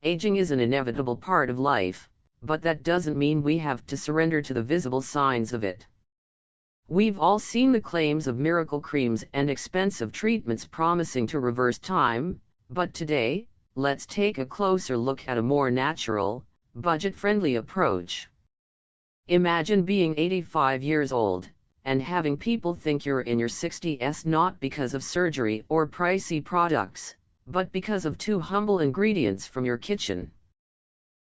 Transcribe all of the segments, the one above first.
Aging is an inevitable part of life, but that doesn't mean we have to surrender to the visible signs of it. We've all seen the claims of miracle creams and expensive treatments promising to reverse time, but today, let's take a closer look at a more natural, budget-friendly approach. Imagine being 85 years old, and having people think you're in your 60s not because of surgery or pricey products, but because of two humble ingredients from your kitchen.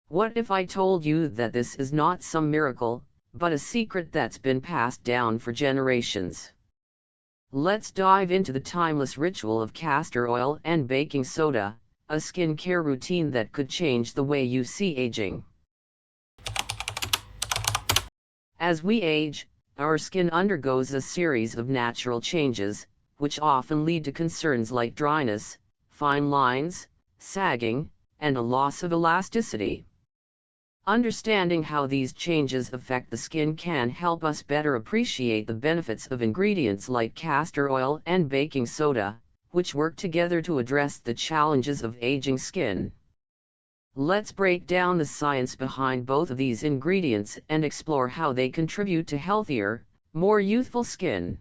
What if I told you that this is not some miracle, but a secret that's been passed down for generations? Let's dive into the timeless ritual of castor oil and baking soda, a skincare routine that could change the way you see aging. As we age, our skin undergoes a series of natural changes, which often lead to concerns like dryness, fine lines, sagging, and a loss of elasticity. Understanding how these changes affect the skin can help us better appreciate the benefits of ingredients like castor oil and baking soda, which work together to address the challenges of aging skin. Let's break down the science behind both of these ingredients and explore how they contribute to healthier, more youthful skin.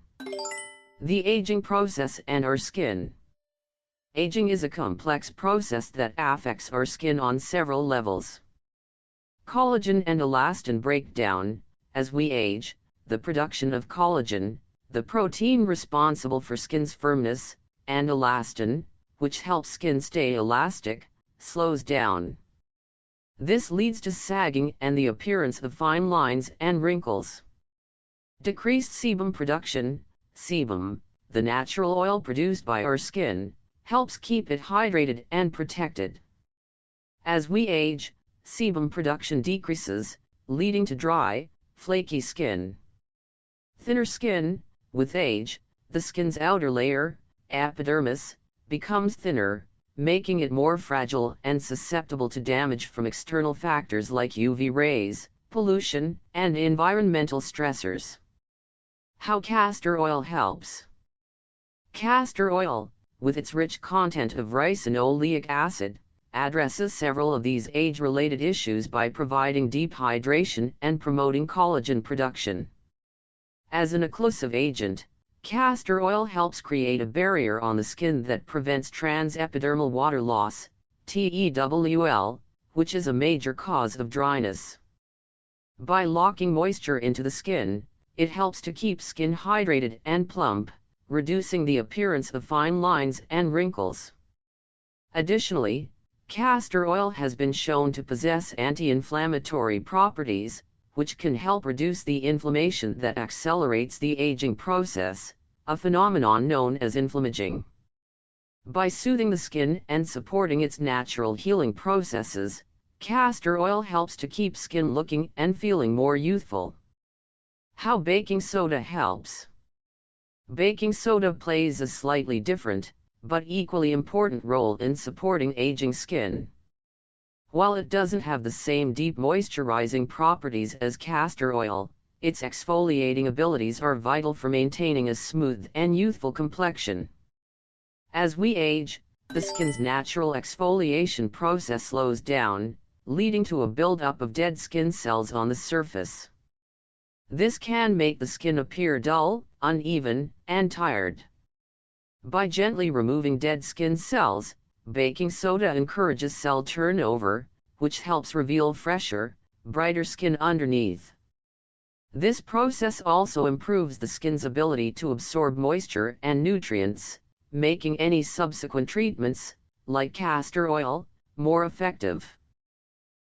The aging process and our skin. Aging is a complex process that affects our skin on several levels. Collagen and elastin break down. As we age, the production of collagen, the protein responsible for skin's firmness, and elastin, which helps skin stay elastic, slows down. This leads to sagging and the appearance of fine lines and wrinkles. Decreased sebum production. Sebum, the natural oil produced by our skin, helps keep it hydrated and protected. As we age, sebum production decreases, leading to dry, flaky skin. Thinner skin. With age, the skin's outer layer, epidermis, becomes thinner, making it more fragile and susceptible to damage from external factors like UV rays, pollution, and environmental stressors. How castor oil helps. Castor oil, with its rich content of ricinoleic acid, addresses several of these age-related issues by providing deep hydration and promoting collagen production. As an occlusive agent, castor oil helps create a barrier on the skin that prevents transepidermal water loss, TEWL, which is a major cause of dryness. By locking moisture into the skin, it helps to keep skin hydrated and plump, reducing the appearance of fine lines and wrinkles. Additionally, castor oil has been shown to possess anti-inflammatory properties, which can help reduce the inflammation that accelerates the aging process, a phenomenon known as inflammaging. By soothing the skin and supporting its natural healing processes, castor oil helps to keep skin looking and feeling more youthful. How baking soda helps. Baking soda plays a slightly different, but equally important role in supporting aging skin. While it doesn't have the same deep moisturizing properties as castor oil, its exfoliating abilities are vital for maintaining a smooth and youthful complexion. As we age, the skin's natural exfoliation process slows down, leading to a buildup of dead skin cells on the surface. This can make the skin appear dull, uneven, and tired. By gently removing dead skin cells, baking soda encourages cell turnover, which helps reveal fresher, brighter skin underneath. This process also improves the skin's ability to absorb moisture and nutrients, making any subsequent treatments, like castor oil, more effective.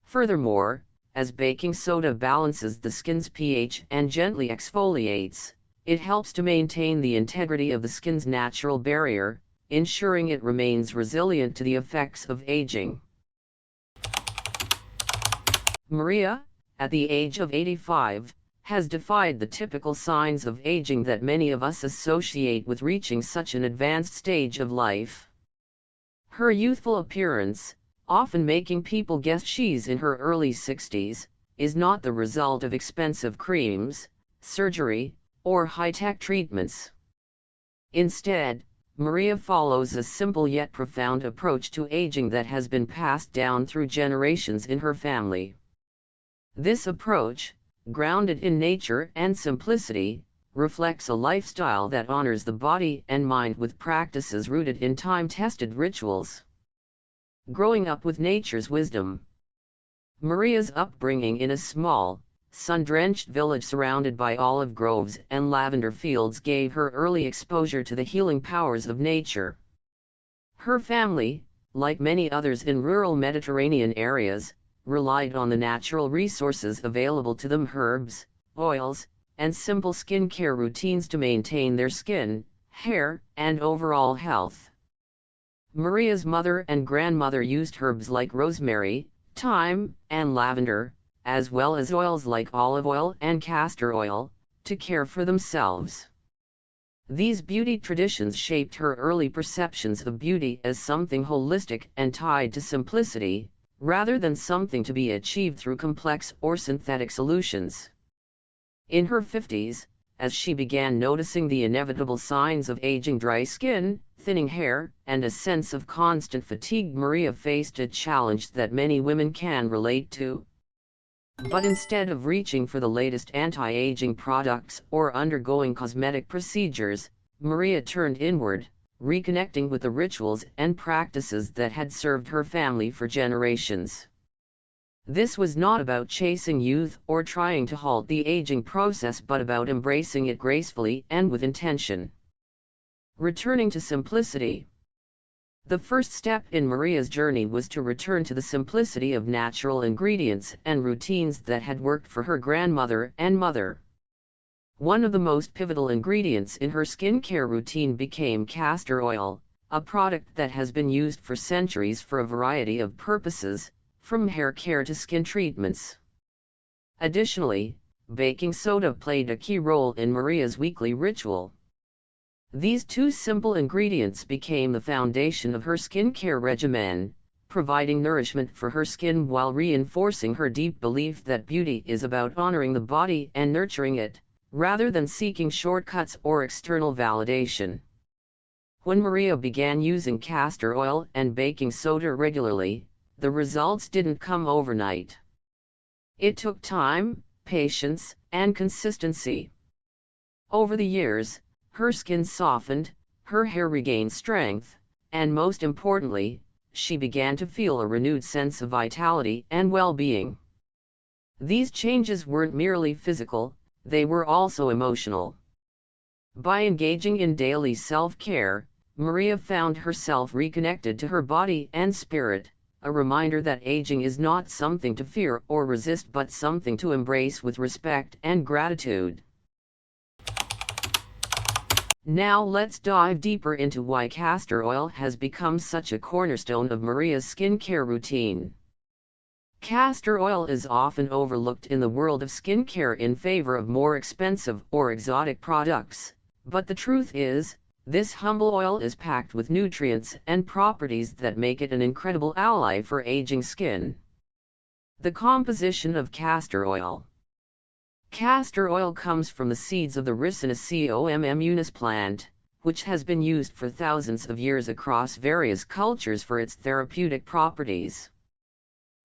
Furthermore, as baking soda balances the skin's pH and gently exfoliates, it helps to maintain the integrity of the skin's natural barrier, ensuring it remains resilient to the effects of aging. Maria, at the age of 85, has defied the typical signs of aging that many of us associate with reaching such an advanced stage of life. Her youthful appearance, often making people guess she's in her early 60s, is not the result of expensive creams, surgery, or high-tech treatments. Instead, Maria follows a simple yet profound approach to aging that has been passed down through generations in her family. This approach, grounded in nature and simplicity, reflects a lifestyle that honors the body and mind with practices rooted in time-tested rituals. Growing up with nature's wisdom. Maria's upbringing in a small, sun-drenched village surrounded by olive groves and lavender fields gave her early exposure to the healing powers of nature. Her family, like many others in rural Mediterranean areas, relied on the natural resources available to them: herbs, oils, and simple skincare routines to maintain their skin, hair, and overall health. Maria's mother and grandmother used herbs like rosemary, thyme, and lavender, as well as oils like olive oil and castor oil, to care for themselves. These beauty traditions shaped her early perceptions of beauty as something holistic and tied to simplicity, rather than something to be achieved through complex or synthetic solutions. In her 50s, as she began noticing the inevitable signs of aging: dry skin, thinning hair, and a sense of constant fatigue, Maria faced a challenge that many women can relate to. But instead of reaching for the latest anti-aging products or undergoing cosmetic procedures, Maria turned inward, reconnecting with the rituals and practices that had served her family for generations. This was not about chasing youth or trying to halt the aging process, but about embracing it gracefully and with intention. Returning to simplicity. The first step in Maria's journey was to return to the simplicity of natural ingredients and routines that had worked for her grandmother and mother. One of the most pivotal ingredients in her skincare routine became castor oil, a product that has been used for centuries for a variety of purposes, from hair care to skin treatments. Additionally, baking soda played a key role in Maria's weekly ritual. These two simple ingredients became the foundation of her skincare regimen, providing nourishment for her skin while reinforcing her deep belief that beauty is about honoring the body and nurturing it, rather than seeking shortcuts or external validation. When Maria began using castor oil and baking soda regularly, the results didn't come overnight. It took time, patience, and consistency. Over the years, her skin softened, her hair regained strength, and most importantly, she began to feel a renewed sense of vitality and well-being. These changes weren't merely physical, they were also emotional. By engaging in daily self-care, Maria found herself reconnected to her body and spirit, a reminder that aging is not something to fear or resist but something to embrace with respect and gratitude. Now let's dive deeper into why castor oil has become such a cornerstone of Maria's skincare routine. Castor oil is often overlooked in the world of skincare in favor of more expensive or exotic products, but the truth is, this humble oil is packed with nutrients and properties that make it an incredible ally for aging skin. The composition of castor oil. Castor oil comes from the seeds of the Ricinus communis plant, which has been used for thousands of years across various cultures for its therapeutic properties.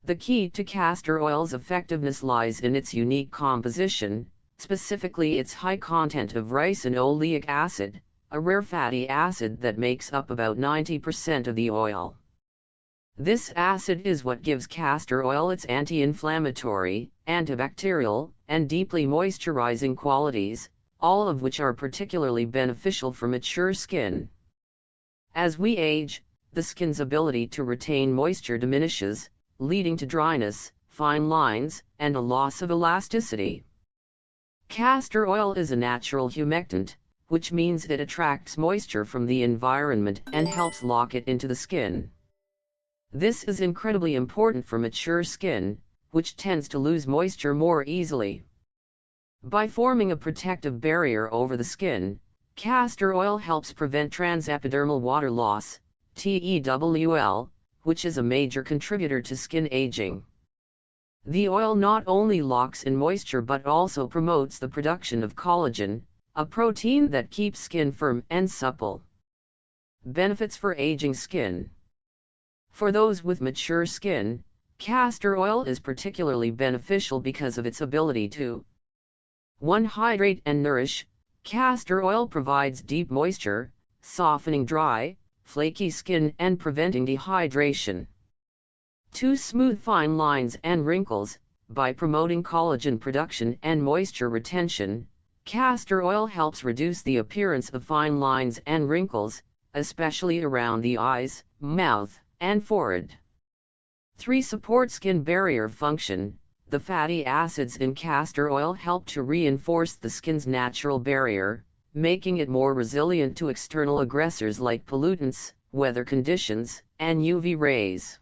The key to castor oil's effectiveness lies in its unique composition, specifically its high content of ricinoleic acid, a rare fatty acid that makes up about 90% of the oil. This acid is what gives castor oil its anti-inflammatory, antibacterial, and deeply moisturizing qualities, all of which are particularly beneficial for mature skin. As we age, the skin's ability to retain moisture diminishes, leading to dryness, fine lines, and a loss of elasticity. Castor oil is a natural humectant, which means it attracts moisture from the environment and helps lock it into the skin. This is incredibly important for mature skin, which tends to lose moisture more easily. By forming a protective barrier over the skin, castor oil helps prevent transepidermal water loss, TEWL, which is a major contributor to skin aging. The oil not only locks in moisture but also promotes the production of collagen, a protein that keeps skin firm and supple. Benefits for aging skin. For those with mature skin, castor oil is particularly beneficial because of its ability to 1. Hydrate and nourish. Castor oil provides deep moisture, softening dry, flaky skin and preventing dehydration. 2. Smooth fine lines and wrinkles. By promoting collagen production and moisture retention, castor oil helps reduce the appearance of fine lines and wrinkles, especially around the eyes, mouth, and forehead. 3. Support skin barrier function. The fatty acids in castor oil help to reinforce the skin's natural barrier, making it more resilient to external aggressors like pollutants, weather conditions, and UV rays.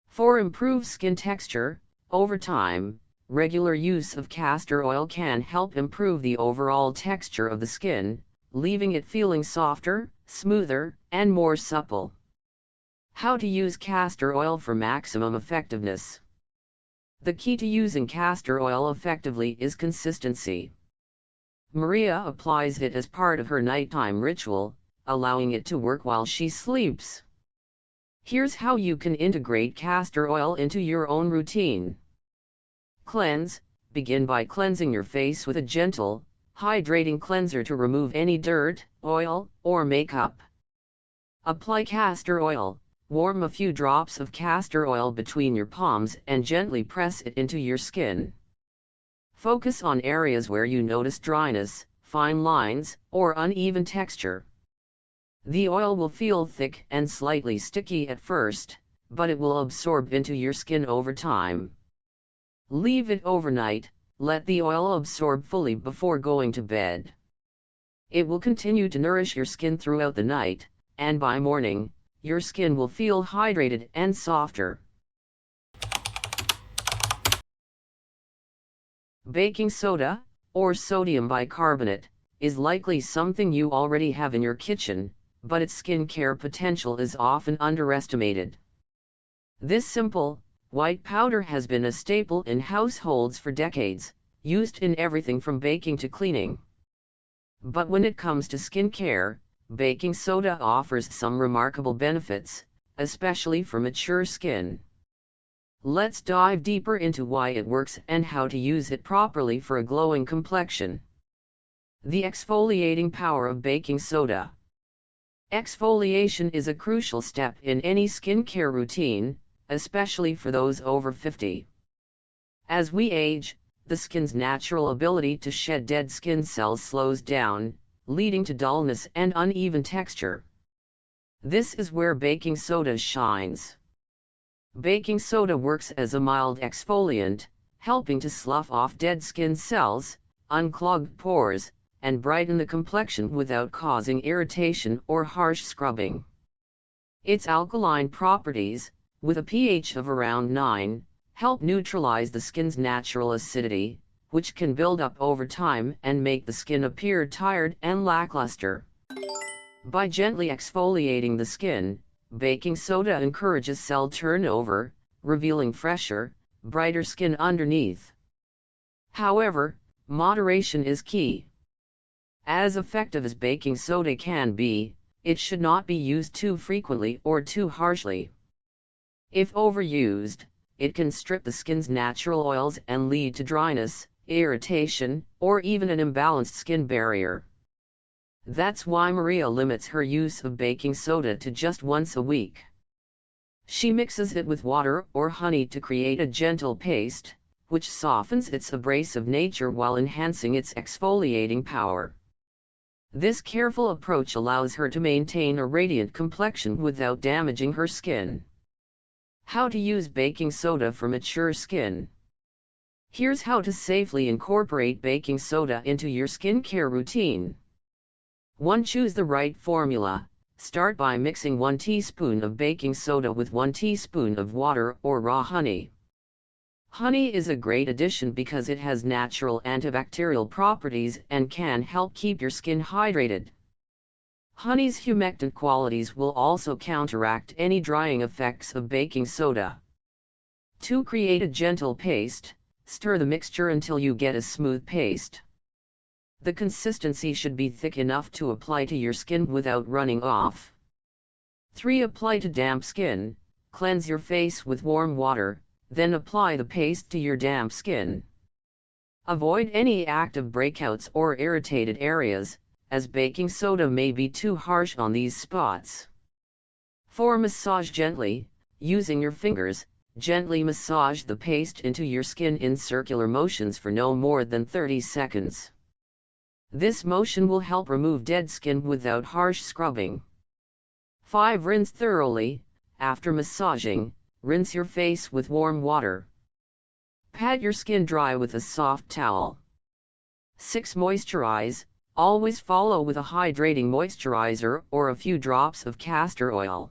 4. Improve skin texture. Over time, regular use of castor oil can help improve the overall texture of the skin, leaving it feeling softer, smoother, and more supple. How to use castor oil for maximum effectiveness. The key to using castor oil effectively is consistency. Maria applies it as part of her nighttime ritual, allowing it to work while she sleeps. Here's how you can integrate castor oil into your own routine. Cleanse. Begin by cleansing your face with a gentle, hydrating cleanser to remove any dirt, oil, or makeup. Apply castor oil. Warm a few drops of castor oil between your palms and gently press it into your skin. Focus on areas where you notice dryness, fine lines, or uneven texture. The oil will feel thick and slightly sticky at first, but it will absorb into your skin over time. Leave it overnight. Let the oil absorb fully before going to bed. It will continue to nourish your skin throughout the night, and by morning, your skin will feel hydrated and softer. Baking soda, or sodium bicarbonate, is likely something you already have in your kitchen, but its skincare potential is often underestimated. This simple, white powder has been a staple in households for decades, used in everything from baking to cleaning. But when it comes to skincare, baking soda offers some remarkable benefits, especially for mature skin. Let's dive deeper into why it works and how to use it properly for a glowing complexion. The exfoliating power of baking soda. Exfoliation is a crucial step in any skincare routine, especially for those over 50. As we age, the skin's natural ability to shed dead skin cells slows down, leading to dullness and uneven texture. This is where baking soda shines. Baking soda works as a mild exfoliant, helping to slough off dead skin cells, unclog pores, and brighten the complexion without causing irritation or harsh scrubbing. Its alkaline properties, with a pH of around 9, help neutralize the skin's natural acidity, which can build up over time and make the skin appear tired and lackluster. By gently exfoliating the skin, baking soda encourages cell turnover, revealing fresher, brighter skin underneath. However, moderation is key. As effective as baking soda can be, it should not be used too frequently or too harshly. If overused, it can strip the skin's natural oils and lead to dryness, irritation, or even an imbalanced skin barrier. That's why Maria limits her use of baking soda to just once a week. She mixes it with water or honey to create a gentle paste, which softens its abrasive nature while enhancing its exfoliating power. This careful approach allows her to maintain a radiant complexion without damaging her skin. How to use baking soda for mature skin. Here's how to safely incorporate baking soda into your skincare routine. 1. Choose the right formula. Start by mixing 1 teaspoon of baking soda with 1 teaspoon of water or raw honey. Honey is a great addition because it has natural antibacterial properties and can help keep your skin hydrated. Honey's humectant qualities will also counteract any drying effects of baking soda. 2. Create a gentle paste. Stir the mixture until you get a smooth paste. The consistency should be thick enough to apply to your skin without running off. 3. Apply to damp skin. Cleanse your face with warm water, then apply the paste to your damp skin. Avoid any active breakouts or irritated areas, as baking soda may be too harsh on these spots. 4. Massage gently. Using your fingers, gently massage the paste into your skin in circular motions for no more than 30 seconds. This motion will help remove dead skin without harsh scrubbing. 5. Rinse thoroughly. After massaging, rinse your face with warm water. Pat your skin dry with a soft towel. 6. Moisturize. Always follow with a hydrating moisturizer or a few drops of castor oil.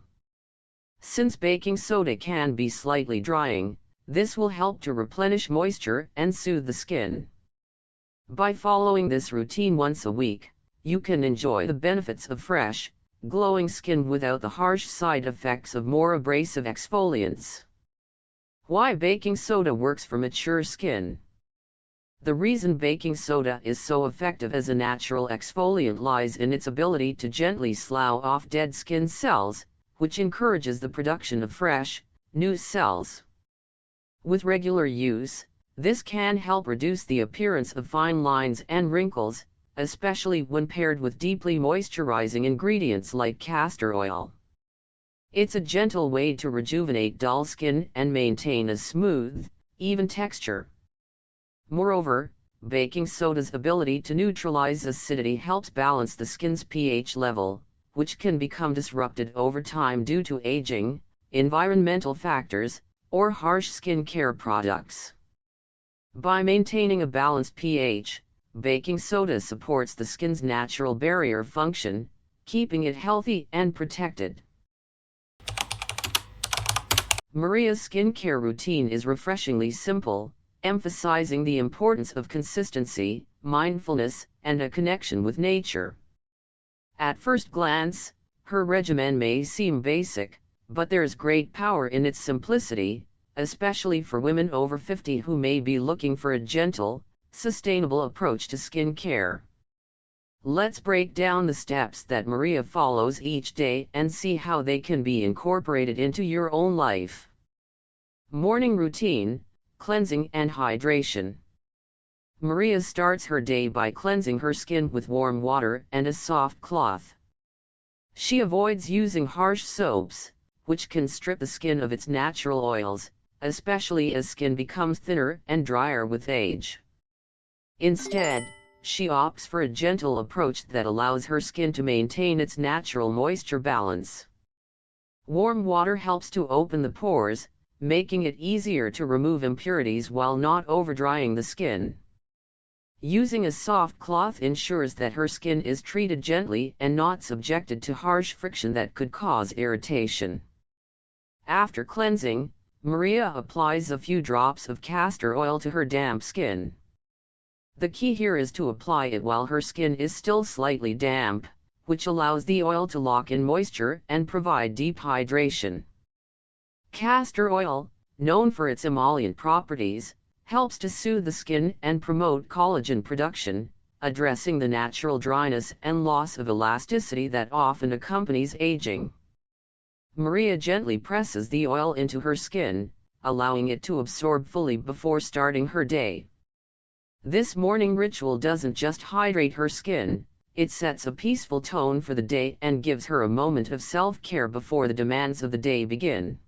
Since baking soda can be slightly drying, this will help to replenish moisture and soothe the skin. By following this routine once a week, you can enjoy the benefits of fresh, glowing skin without the harsh side effects of more abrasive exfoliants. Why baking soda works for mature skin. The reason baking soda is so effective as a natural exfoliant lies in its ability to gently slough off dead skin cells, which encourages the production of fresh, new cells. With regular use, this can help reduce the appearance of fine lines and wrinkles, especially when paired with deeply moisturizing ingredients like castor oil. It's a gentle way to rejuvenate dull skin and maintain a smooth, even texture. Moreover, baking soda's ability to neutralize acidity helps balance the skin's pH level, which can become disrupted over time due to aging, environmental factors, or harsh skin care products. By maintaining a balanced pH, baking soda supports the skin's natural barrier function, keeping it healthy and protected. Maria's skincare routine is refreshingly simple, emphasizing the importance of consistency, mindfulness, and a connection with nature. At first glance, her regimen may seem basic, but there's great power in its simplicity, especially for women over 50 who may be looking for a gentle, sustainable approach to skin care. Let's break down the steps that Maria follows each day and see how they can be incorporated into your own life. Morning routine, cleansing and hydration. Maria starts her day by cleansing her skin with warm water and a soft cloth. She avoids using harsh soaps, which can strip the skin of its natural oils, especially as skin becomes thinner and drier with age. Instead, she opts for a gentle approach that allows her skin to maintain its natural moisture balance. Warm water helps to open the pores, making it easier to remove impurities while not overdrying the skin. Using a soft cloth ensures that her skin is treated gently and not subjected to harsh friction that could cause irritation. After cleansing, Maria applies a few drops of castor oil to her damp skin. The key here is to apply it while her skin is still slightly damp, which allows the oil to lock in moisture and provide deep hydration. Castor oil, known for its emollient properties, helps to soothe the skin and promote collagen production, addressing the natural dryness and loss of elasticity that often accompanies aging. Maria gently presses the oil into her skin, allowing it to absorb fully before starting her day. This morning ritual doesn't just hydrate her skin, it sets a peaceful tone for the day and gives her a moment of self-care before the demands of the day begin.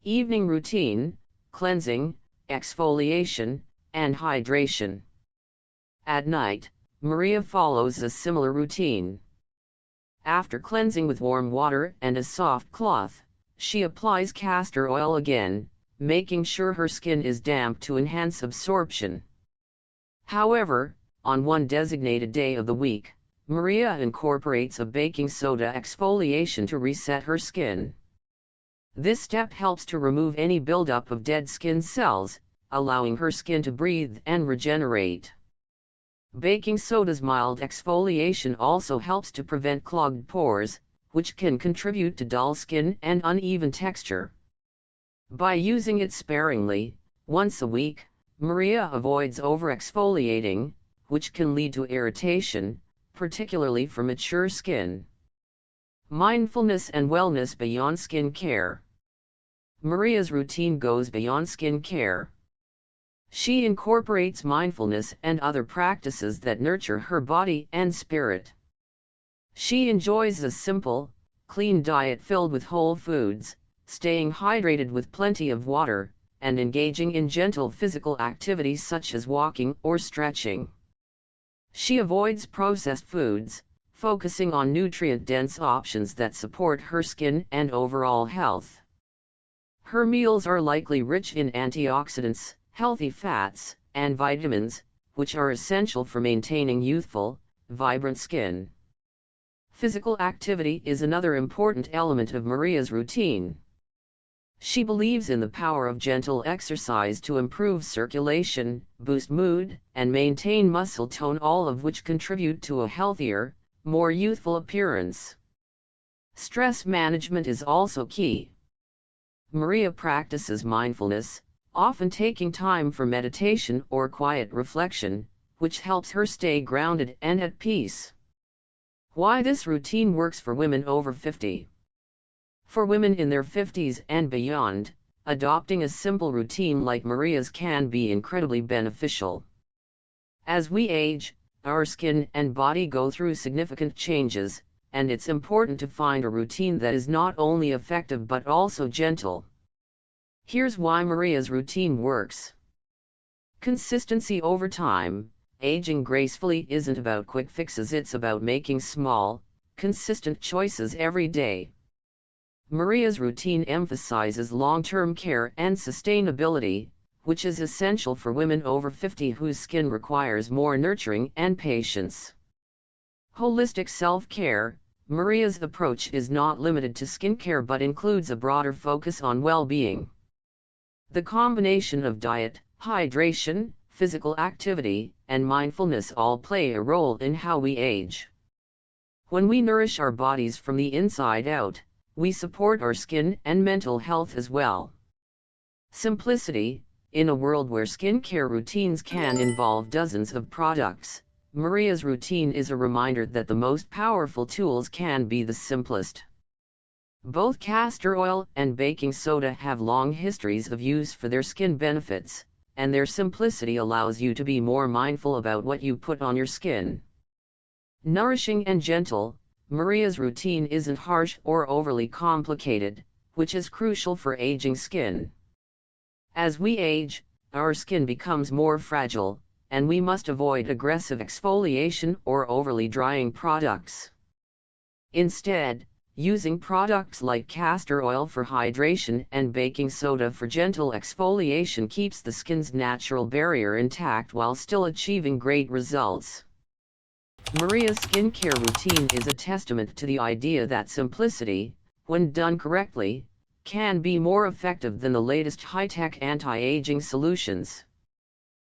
Evening routine, cleansing, exfoliation, and hydration. At night, Maria follows a similar routine. After cleansing with warm water and a soft cloth, she applies castor oil again, making sure her skin is damp to enhance absorption. However, on one designated day of the week, Maria incorporates a baking soda exfoliation to reset her skin. This step helps to remove any buildup of dead skin cells, allowing her skin to breathe and regenerate. Baking soda's mild exfoliation also helps to prevent clogged pores, which can contribute to dull skin and uneven texture. By using it sparingly, once a week, Maria avoids over-exfoliating, which can lead to irritation, particularly for mature skin. Mindfulness and wellness beyond skin care. Maria's routine goes beyond skin care. She incorporates mindfulness and other practices that nurture her body and spirit. She enjoys a simple, clean diet filled with whole foods, staying hydrated with plenty of water, and engaging in gentle physical activities such as walking or stretching. She avoids processed foods, focusing on nutrient-dense options that support her skin and overall health. Her meals are likely rich in antioxidants, healthy fats, and vitamins, which are essential for maintaining youthful, vibrant skin. Physical activity is another important element of Maria's routine. She believes in the power of gentle exercise to improve circulation, boost mood, and maintain muscle tone, all of which contribute to a healthier, more youthful appearance. Stress management is also key. Maria practices mindfulness, often taking time for meditation or quiet reflection, which helps her stay grounded and at peace. Why this routine works for women over 50. For women in their 50s and beyond, adopting a simple routine like Maria's can be incredibly beneficial. As we age, our skin and body go through significant changes, and it's important to find a routine that is not only effective but also gentle. Here's why Maria's routine works. Consistency over time. Aging gracefully isn't about quick fixes, it's about making small, consistent choices every day. Maria's routine emphasizes long-term care and sustainability, which is essential for women over 50 whose skin requires more nurturing and patience. Holistic self-care. Maria's approach is not limited to skincare but includes a broader focus on well-being. The combination of diet, hydration, physical activity, and mindfulness all play a role in how we age. When we nourish our bodies from the inside out, we support our skin and mental health as well. Simplicity. In a world where skincare routines can involve dozens of products, Maria's routine is a reminder that the most powerful tools can be the simplest. Both castor oil and baking soda have long histories of use for their skin benefits, and their simplicity allows you to be more mindful about what you put on your skin. Nourishing and gentle. Maria's routine isn't harsh or overly complicated, which is crucial for aging skin. As we age, our skin becomes more fragile, and we must avoid aggressive exfoliation or overly drying products. Instead, using products like castor oil for hydration and baking soda for gentle exfoliation keeps the skin's natural barrier intact while still achieving great results. Maria's skincare routine is a testament to the idea that simplicity, when done correctly, can be more effective than the latest high-tech anti-aging solutions.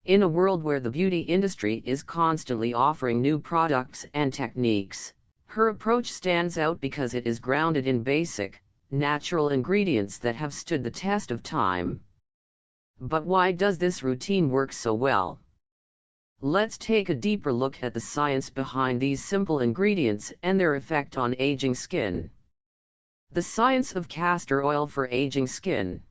In a world where the beauty industry is constantly offering new products and techniques, her approach stands out because it is grounded in basic, natural ingredients that have stood the test of time. But why does this routine work so well? Let's take a deeper look at the science behind these simple ingredients and their effect on aging skin. The science of castor oil for aging skin.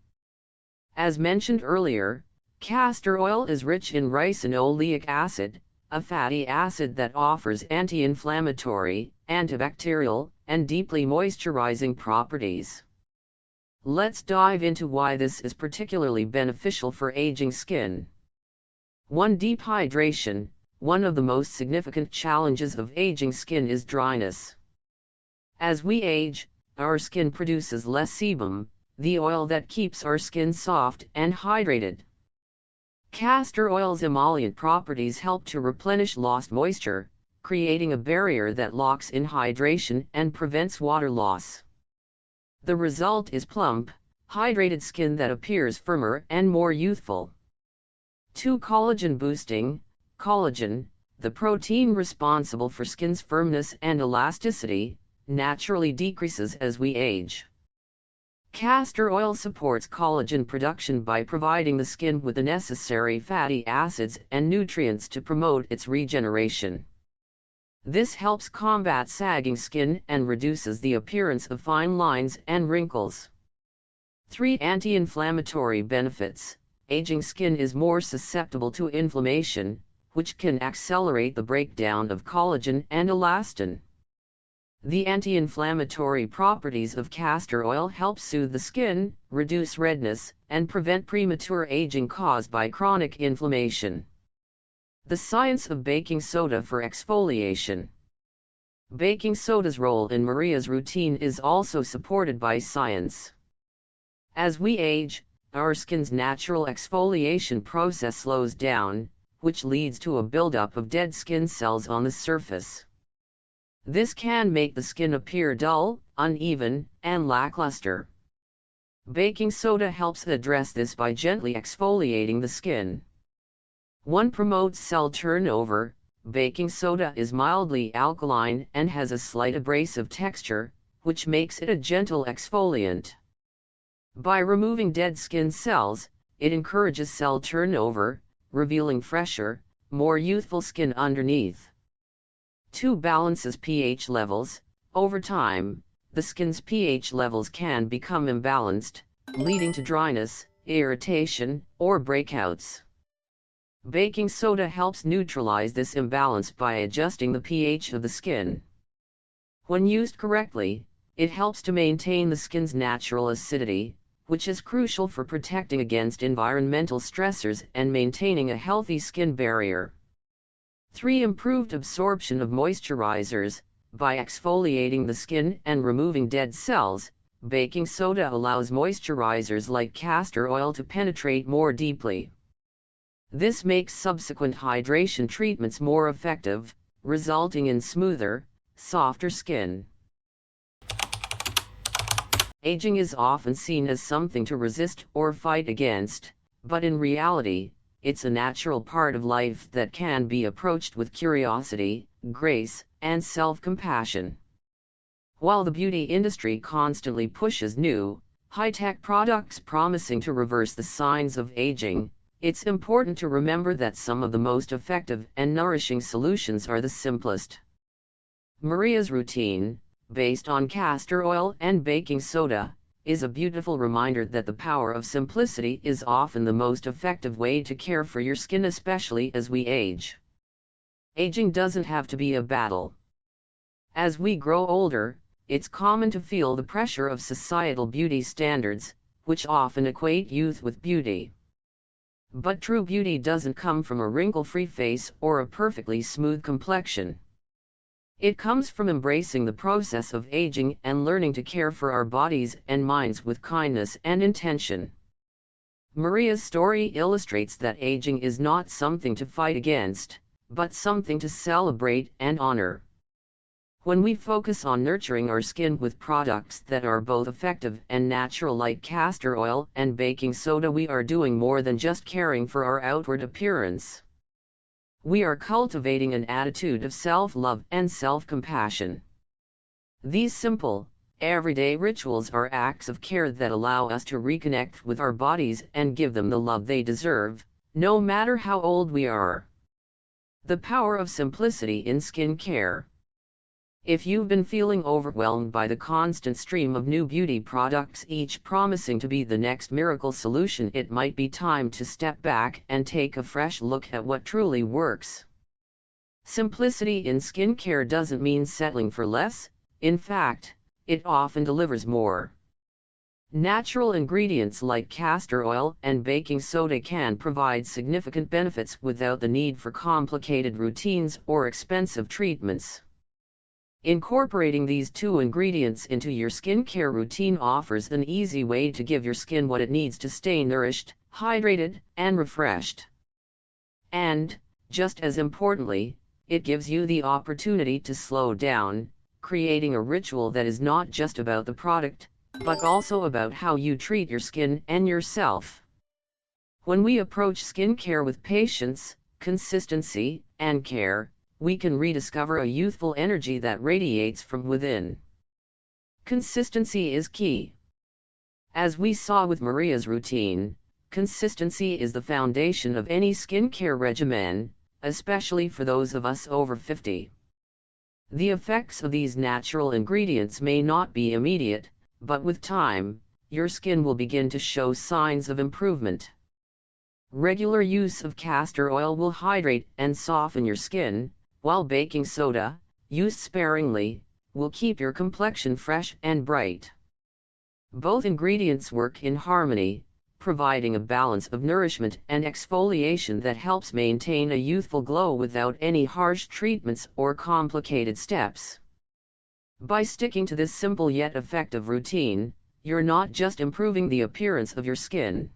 As mentioned earlier, castor oil is rich in ricinoleic acid, a fatty acid that offers anti-inflammatory, antibacterial, and deeply moisturizing properties. Let's dive into why this is particularly beneficial for aging skin. 1. Deep hydration. One of the most significant challenges of aging skin is dryness. As we age, our skin produces less sebum, the oil that keeps our skin soft and hydrated. Castor oil's emollient properties help to replenish lost moisture, creating a barrier that locks in hydration and prevents water loss. The result is plump, hydrated skin that appears firmer and more youthful. 2. Collagen boosting. Collagen, the protein responsible for skin's firmness and elasticity, naturally decreases as we age. Castor oil supports collagen production by providing the skin with the necessary fatty acids and nutrients to promote its regeneration. This helps combat sagging skin and reduces the appearance of fine lines and wrinkles. 3. Anti-inflammatory benefits. Aging skin is more susceptible to inflammation, which can accelerate the breakdown of collagen and elastin. The anti-inflammatory properties of castor oil help soothe the skin, reduce redness, and prevent premature aging caused by chronic inflammation. The science of baking soda for exfoliation. Baking soda's role in Maria's routine is also supported by science. As we age, our skin's natural exfoliation process slows down, which leads to a buildup of dead skin cells on the surface. This can make the skin appear dull, uneven, and lackluster. Baking soda helps address this by gently exfoliating the skin. 1. Promotes cell turnover. Baking soda is mildly alkaline and has a slight abrasive texture, which makes it a gentle exfoliant. By removing dead skin cells, it encourages cell turnover, revealing fresher, more youthful skin underneath. 2. Balances pH levels. Over time, the skin's pH levels can become imbalanced, leading to dryness, irritation, or breakouts. Baking soda helps neutralize this imbalance by adjusting the pH of the skin. When used correctly, it helps to maintain the skin's natural acidity, which is crucial for protecting against environmental stressors and maintaining a healthy skin barrier. 3. Improved absorption of moisturizers. By exfoliating the skin and removing dead cells, baking soda allows moisturizers like castor oil to penetrate more deeply. This makes subsequent hydration treatments more effective, resulting in smoother, softer skin. Aging is often seen as something to resist or fight against, but in reality, it's a natural part of life that can be approached with curiosity, grace, and self-compassion. While the beauty industry constantly pushes new, high-tech products promising to reverse the signs of aging, it's important to remember that some of the most effective and nourishing solutions are the simplest. Maria's routine, based on castor oil and baking soda, is a beautiful reminder that the power of simplicity is often the most effective way to care for your skin, especially as we age. Aging doesn't have to be a battle. As we grow older, it's common to feel the pressure of societal beauty standards, which often equate youth with beauty. But true beauty doesn't come from a wrinkle-free face or a perfectly smooth complexion. It comes from embracing the process of aging and learning to care for our bodies and minds with kindness and intention. Maria's story illustrates that aging is not something to fight against, but something to celebrate and honor. When we focus on nurturing our skin with products that are both effective and natural like castor oil and baking soda, we are doing more than just caring for our outward appearance. We are cultivating an attitude of self-love and self-compassion. These simple, everyday rituals are acts of care that allow us to reconnect with our bodies and give them the love they deserve, no matter how old we are. The power of simplicity in skincare. If you've been feeling overwhelmed by the constant stream of new beauty products, each promising to be the next miracle solution, it might be time to step back and take a fresh look at what truly works. Simplicity in skincare doesn't mean settling for less. In fact, it often delivers more. Natural ingredients like castor oil and baking soda can provide significant benefits without the need for complicated routines or expensive treatments. Incorporating these two ingredients into your skincare routine offers an easy way to give your skin what it needs to stay nourished, hydrated, and refreshed. And, just as importantly, it gives you the opportunity to slow down, creating a ritual that is not just about the product, but also about how you treat your skin and yourself. When we approach skincare with patience, consistency, and care, we can rediscover a youthful energy that radiates from within. Consistency is key. As we saw with Maria's routine, consistency is the foundation of any skincare regimen, especially for those of us over 50. The effects of these natural ingredients may not be immediate, but with time, your skin will begin to show signs of improvement. Regular use of castor oil will hydrate and soften your skin, while baking soda, used sparingly, will keep your complexion fresh and bright. Both ingredients work in harmony, providing a balance of nourishment and exfoliation that helps maintain a youthful glow without any harsh treatments or complicated steps. By sticking to this simple yet effective routine, you're not just improving the appearance of your skin.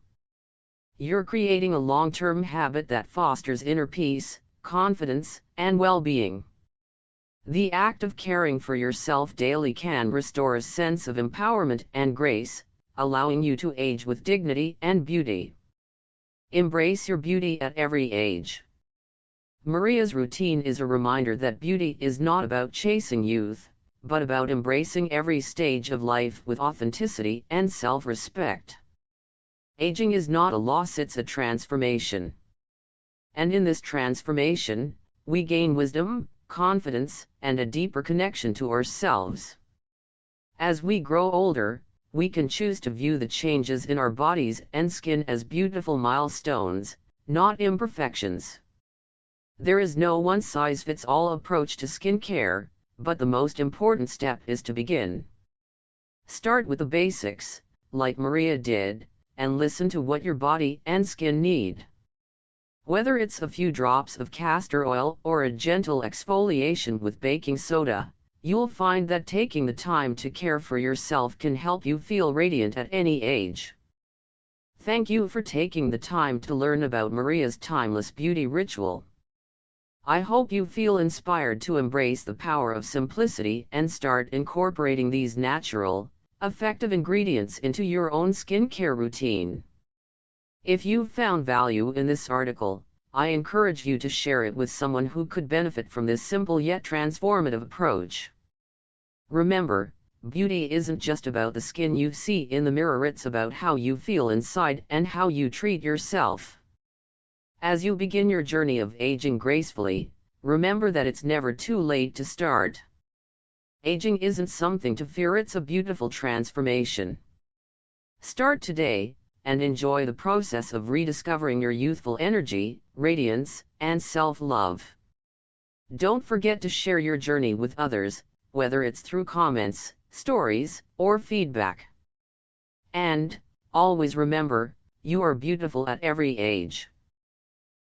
You're creating a long-term habit that fosters inner peace, confidence, and well-being. The act of caring for yourself daily can restore a sense of empowerment and grace, allowing you to age with dignity and beauty. Embrace your beauty at every age. Maria's routine is a reminder that beauty is not about chasing youth, but about embracing every stage of life with authenticity and self-respect. Aging is not a loss, it's a transformation. And in this transformation, we gain wisdom, confidence, and a deeper connection to ourselves. As we grow older, we can choose to view the changes in our bodies and skin as beautiful milestones, not imperfections. There is no one-size-fits-all approach to skincare, but the most important step is to begin. Start with the basics, like Maria did, and listen to what your body and skin need. Whether it's a few drops of castor oil or a gentle exfoliation with baking soda, you'll find that taking the time to care for yourself can help you feel radiant at any age. Thank you for taking the time to learn about Maria's timeless beauty ritual. I hope you feel inspired to embrace the power of simplicity and start incorporating these natural, effective ingredients into your own skincare routine. If you've found value in this article, I encourage you to share it with someone who could benefit from this simple yet transformative approach. Remember, beauty isn't just about the skin you see in the mirror, it's about how you feel inside and how you treat yourself. As you begin your journey of aging gracefully, remember that it's never too late to start. Aging isn't something to fear, it's a beautiful transformation. Start today, and enjoy the process of rediscovering your youthful energy, radiance, and self-love. Don't forget to share your journey with others, whether it's through comments, stories, or feedback. And, always remember, you are beautiful at every age.